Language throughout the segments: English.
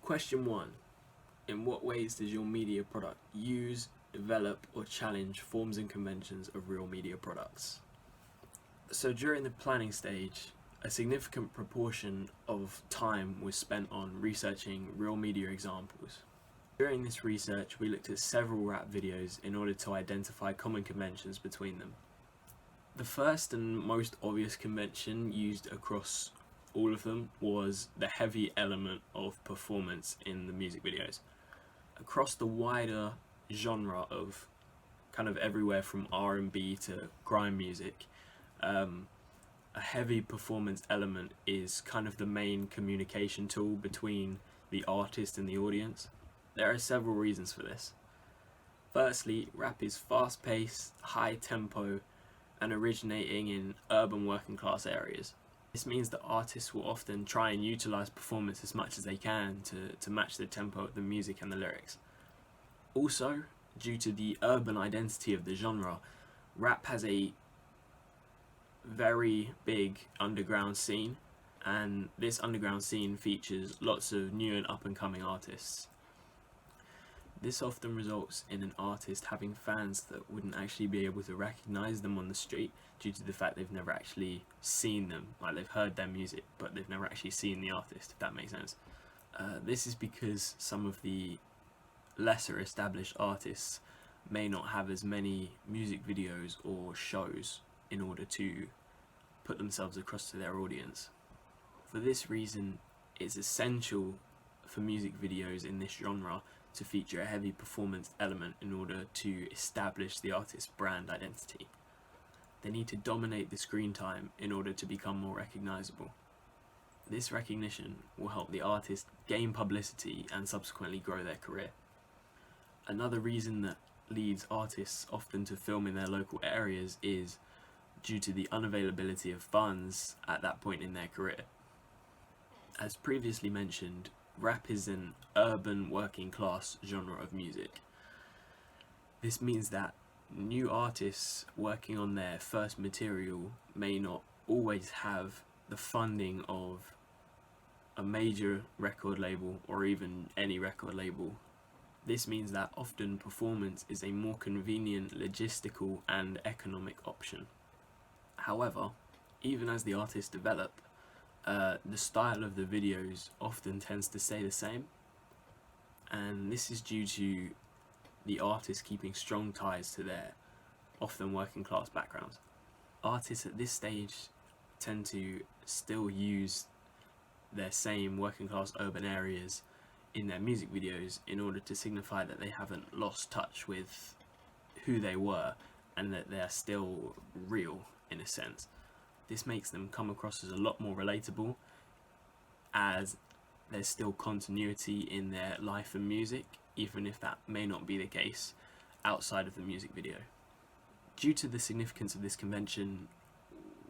Question 1. In what ways does your media product use, develop, or challenge forms and conventions of real media products? So during the planning stage, a significant proportion of time was spent on researching real media examples. During this research, we looked at several rap videos in order to identify common conventions between them. The first and most obvious convention used across all of them was the heavy element of performance in the music videos. Across the wider genre of kind of everywhere from R&B to grime music, a heavy performance element is kind of the main communication tool between the artist and the audience. There are several reasons for this. Firstly, rap is fast-paced, high-tempo, and originating in urban working class areas. This means that artists will often try and utilize performance as much as they can to match the tempo of the music and the lyrics. Also, due to the urban identity of the genre, rap has a very big underground scene, and this underground scene features lots of new and up-and-coming artists. This often results in an artist having fans that wouldn't actually be able to recognize them on the street due to the fact they've never actually seen them. Like, they've heard their music, but they've never actually seen the artist, if that makes sense. This is because some of the lesser established artists may not have as many music videos or shows in order to put themselves across to their audience. For this reason, it's essential for music videos in this genre to feature a heavy performance element in order to establish the artist's brand identity. They need to dominate the screen time in order to become more recognizable. This recognition will help the artist gain publicity and subsequently grow their career. Another reason that leads artists often to film in their local areas is due to the unavailability of funds at that point in their career. As previously mentioned, rap is an urban working class genre of music. This means that new artists working on their first material may not always have the funding of a major record label or even any record label. This means that often performance is a more convenient logistical and economic option. However, even as the artists develop, the style of the videos often tends to stay the same, and this is due to the artists keeping strong ties to their often working class backgrounds. Artists at this stage tend to still use their same working class urban areas in their music videos in order to signify that they haven't lost touch with who they were and that they are still real in a sense. This makes them come across as a lot more relatable, as there's still continuity in their life and music, even if that may not be the case outside of the music video. Due to the significance of this convention,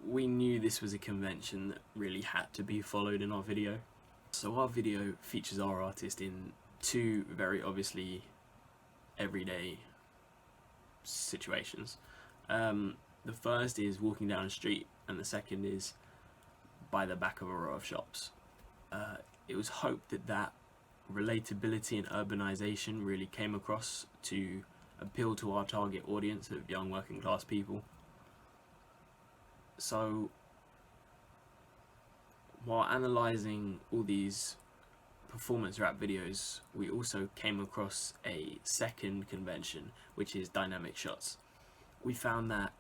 we knew this was a convention that really had to be followed in our video. So our video features our artist in two very obviously everyday situations. The first is walking down a street, and the second is by the back of a row of shops. It was hoped that relatability and urbanization really came across to appeal to our target audience of young working class people. So while analysing all these performance rap videos, we also came across a second convention, which is dynamic shots. We found that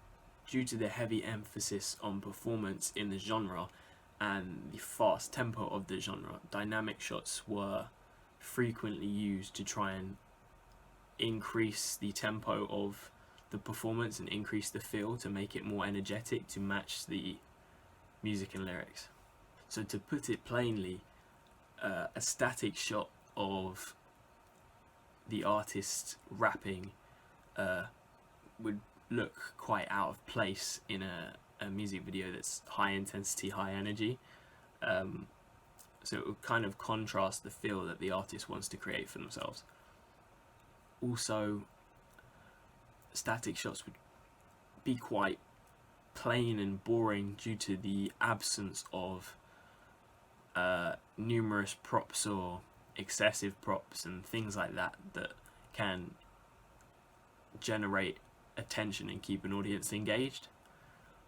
due to the heavy emphasis on performance in the genre and the fast tempo of the genre, dynamic shots were frequently used to try and increase the tempo of the performance and increase the feel to make it more energetic to match the music and lyrics. So to put it plainly, a static shot of the artist rapping would look quite out of place in a music video that's high intensity, high energy. So it would kind of contrast the feel that the artist wants to create for themselves. Also, static shots would be quite plain and boring due to the absence of numerous props or excessive props and things like that that can generate attention and keep an audience engaged.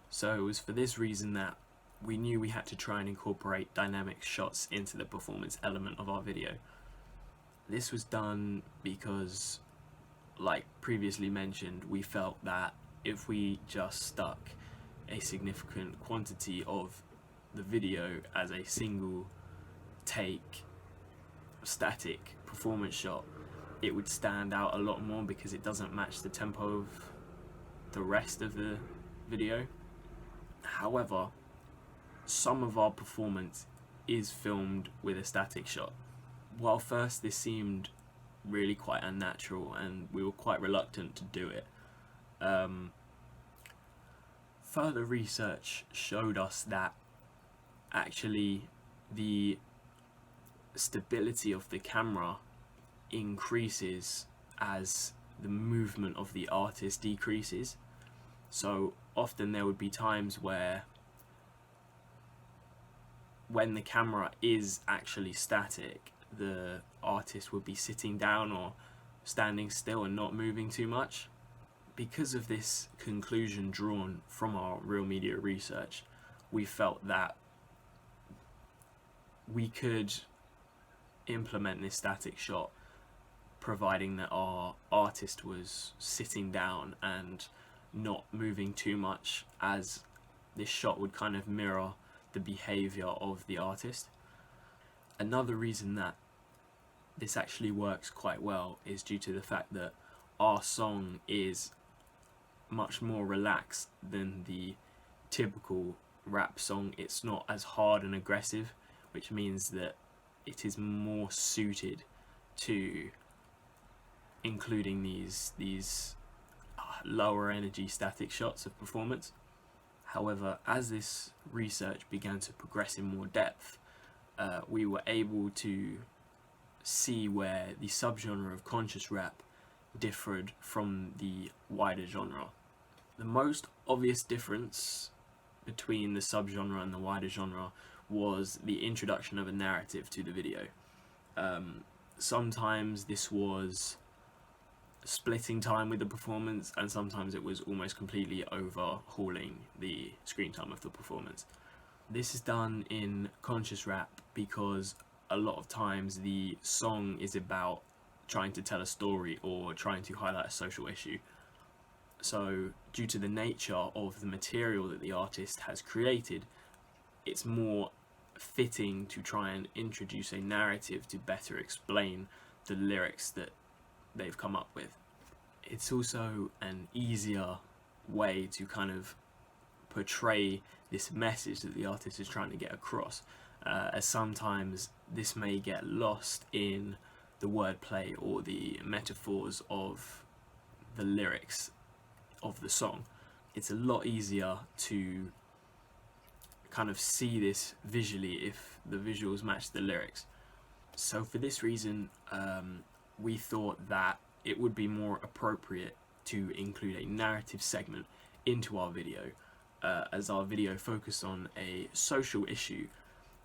So it was for this reason that we knew we had to try and incorporate dynamic shots into the performance element of our video. This was done because, like previously mentioned, we felt that if we just stuck a significant quantity of the video as a single take static performance shot, it would stand out a lot more because it doesn't match the tempo of the rest of the video. However, some of our performance is filmed with a static shot. While first this seemed really quite unnatural and we were quite reluctant to do it, further research showed us that actually the stability of the camera increases as the movement of the artist decreases. So often there would be times where when the camera is actually static, the artist would be sitting down or standing still and not moving too much. Because of this conclusion drawn from our real media research, we felt that we could implement this static shot providing that our artist was sitting down and not moving too much, as this shot would kind of mirror the behavior of the artist. Another reason that this actually works quite well is due to the fact that our song is much more relaxed than the typical rap song. It's not as hard and aggressive, which means that it is more suited to including these lower energy static shots of performance. However, as this research began to progress in more depth, we were able to see where the subgenre of conscious rap differed from the wider genre. The most obvious difference between the subgenre and the wider genre was the introduction of a narrative to the video. Sometimes this was splitting time with the performance, and sometimes it was almost completely overhauling the screen time of the performance. This is done in conscious rap because a lot of times the song is about trying to tell a story or trying to highlight a social issue. So due to the nature of the material that the artist has created, it's more fitting to try and introduce a narrative to better explain the lyrics that they've come up with. It's also an easier way to kind of portray this message that the artist is trying to get across, as sometimes this may get lost in the wordplay or the metaphors of the lyrics of the song. It's a lot easier to kind of see this visually if the visuals match the lyrics. So for this reason, we thought that it would be more appropriate to include a narrative segment into our video, as our video focused on a social issue,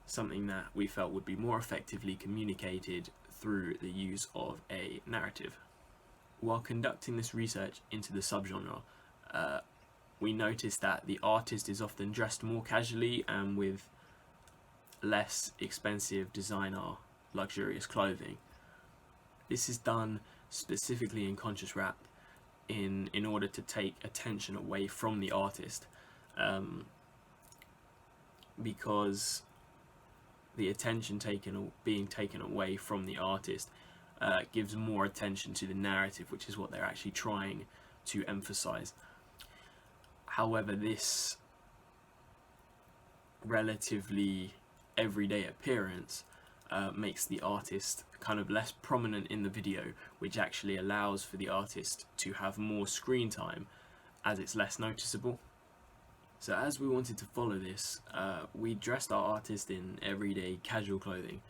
something that we felt would be more effectively communicated through the use of a narrative. While conducting this research into the subgenre, we noticed that the artist is often dressed more casually and with less expensive designer luxurious clothing. This is done specifically in conscious rap in order to take attention away from the artist, because the attention being taken away from the artist gives more attention to the narrative, which is what they're actually trying to emphasize. However, this relatively everyday appearance makes the artist kind of less prominent in the video, which actually allows for the artist to have more screen time as it's less noticeable. So as we wanted to follow this, we dressed our artist in everyday casual clothing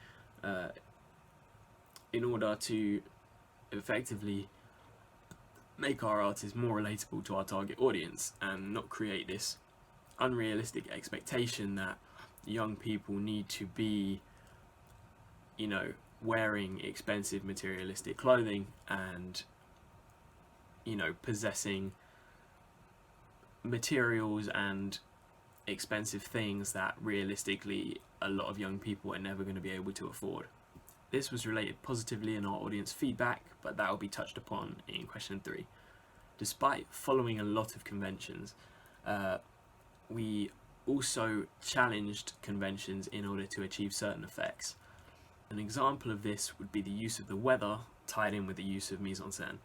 in order to effectively make our artist more relatable to our target audience and not create this unrealistic expectation that young people need to be, wearing expensive materialistic clothing and, you know, possessing materials and expensive things that realistically a lot of young people are never going to be able to afford. This was related positively in our audience feedback, but that will be touched upon in question 3. Despite following a lot of conventions, we also challenged conventions in order to achieve certain effects. An example of this would be the use of the weather tied in with the use of mise-en-scène.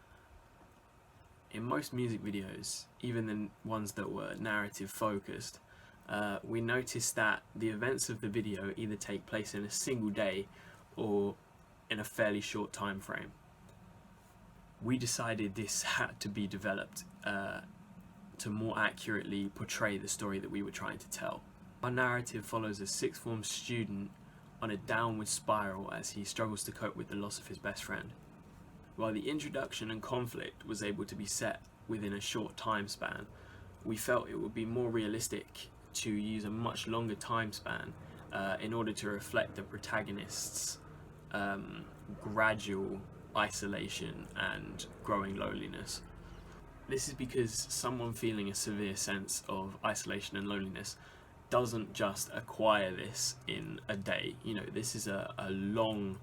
In most music videos, even the ones that were narrative focused, we noticed that the events of the video either take place in a single day or in a fairly short time frame. We decided this had to be developed to more accurately portray the story that we were trying to tell. Our narrative follows a sixth form student on a downward spiral as he struggles to cope with the loss of his best friend. While the introduction and conflict was able to be set within a short time span, we felt it would be more realistic to use a much longer time span in order to reflect the protagonist's gradual isolation and growing loneliness. This is because someone feeling a severe sense of isolation and loneliness doesn't just acquire this in a day. You know, this is a long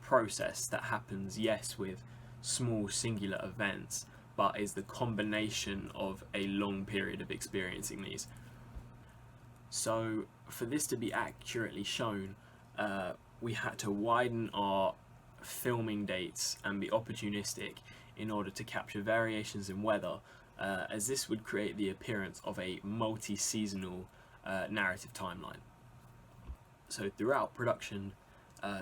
process that happens, yes, with small singular events, but is the combination of a long period of experiencing these. So for this to be accurately shown, we had to widen our filming dates and be opportunistic in order to capture variations in weather, as this would create the appearance of a multi-seasonal narrative timeline. So throughout production,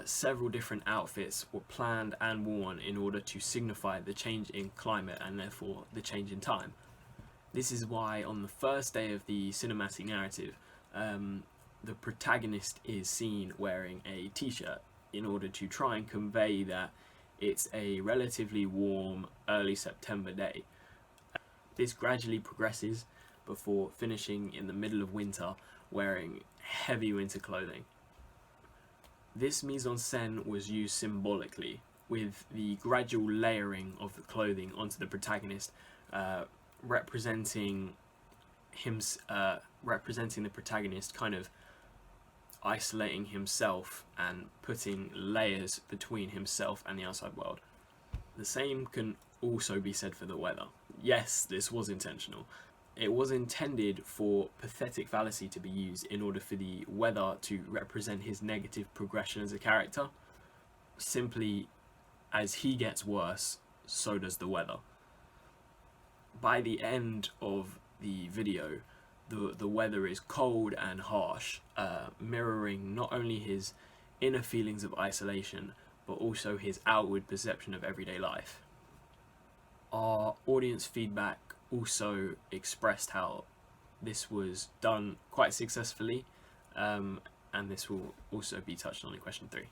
several different outfits were planned and worn in order to signify the change in climate and therefore the change in time. This is why on the first day of the cinematic narrative, the protagonist is seen wearing a t-shirt in order to try and convey that it's a relatively warm early September day. This gradually progresses before finishing in the middle of winter wearing heavy winter clothing. This mise-en-scène was used symbolically, with the gradual layering of the clothing onto the protagonist, representing the protagonist kind of isolating himself and putting layers between himself and the outside world. The same can also be said for the weather. Yes, this was intentional. It was intended for pathetic fallacy to be used in order for the weather to represent his negative progression as a character. Simply, as he gets worse, so does the weather. By the end of the video, the weather is cold and harsh, mirroring not only his inner feelings of isolation, but also his outward perception of everyday life. Our audience feedback also expressed how this was done quite successfully, and this will also be touched on in question 3.